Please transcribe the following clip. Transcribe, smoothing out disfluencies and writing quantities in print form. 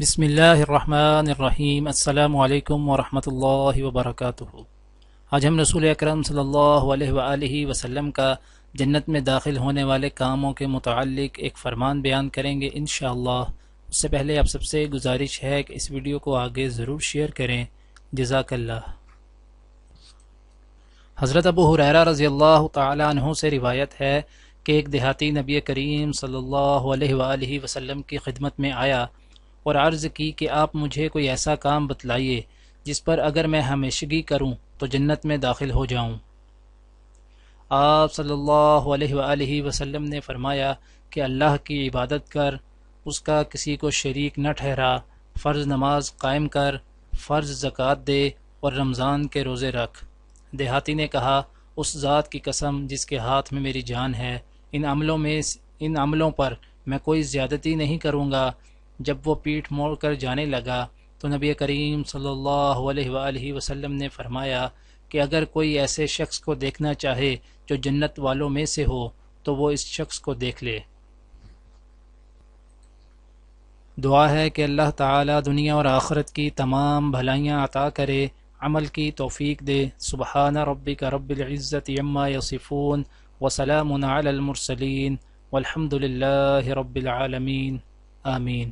بسم اللہ الرحمن الرحیم۔ السلام علیکم ورحمۃ اللہ وبرکاتہ۔ آج ہم رسول اکرم صلی اللہ علیہ وآلہ وسلم کا جنت میں داخل ہونے والے کاموں کے متعلق ایک فرمان بیان کریں گے انشاءاللہ۔ اس سے پہلے آپ سب سے گزارش ہے کہ اس ویڈیو کو آگے ضرور شیئر کریں، جزاک اللہ۔ حضرت ابو ہریرہ رضی اللہ تعالی عنہ سے روایت ہے کہ ایک دیہاتی نبی کریم صلی اللہ علیہ وآلہ وسلم کی خدمت میں آیا اور عرض کی کہ آپ مجھے کوئی ایسا کام بتلائیے جس پر اگر میں ہمیشگی کروں تو جنت میں داخل ہو جاؤں۔ آپ صلی اللہ علیہ وآلہ وسلم نے فرمایا کہ اللہ کی عبادت کر، اس کا کسی کو شریک نہ ٹھہرا، فرض نماز قائم کر، فرض زکوٰۃ دے اور رمضان کے روزے رکھ۔ دیہاتی نے کہا، اس ذات کی قسم جس کے ہاتھ میں میری جان ہے، ان عملوں پر میں کوئی زیادتی نہیں کروں گا۔ جب وہ پیٹھ موڑ کر جانے لگا تو نبی کریم صلی اللہ علیہ وآلہ وسلم نے فرمایا کہ اگر کوئی ایسے شخص کو دیکھنا چاہے جو جنت والوں میں سے ہو تو وہ اس شخص کو دیکھ لے۔ دعا ہے کہ اللہ تعالی دنیا اور آخرت کی تمام بھلائیاں عطا کرے، عمل کی توفیق دے۔ سبحان ربک رب العزت عما یصفون وسلام علی المرسلین والحمد للہ رب العالمین، آمین۔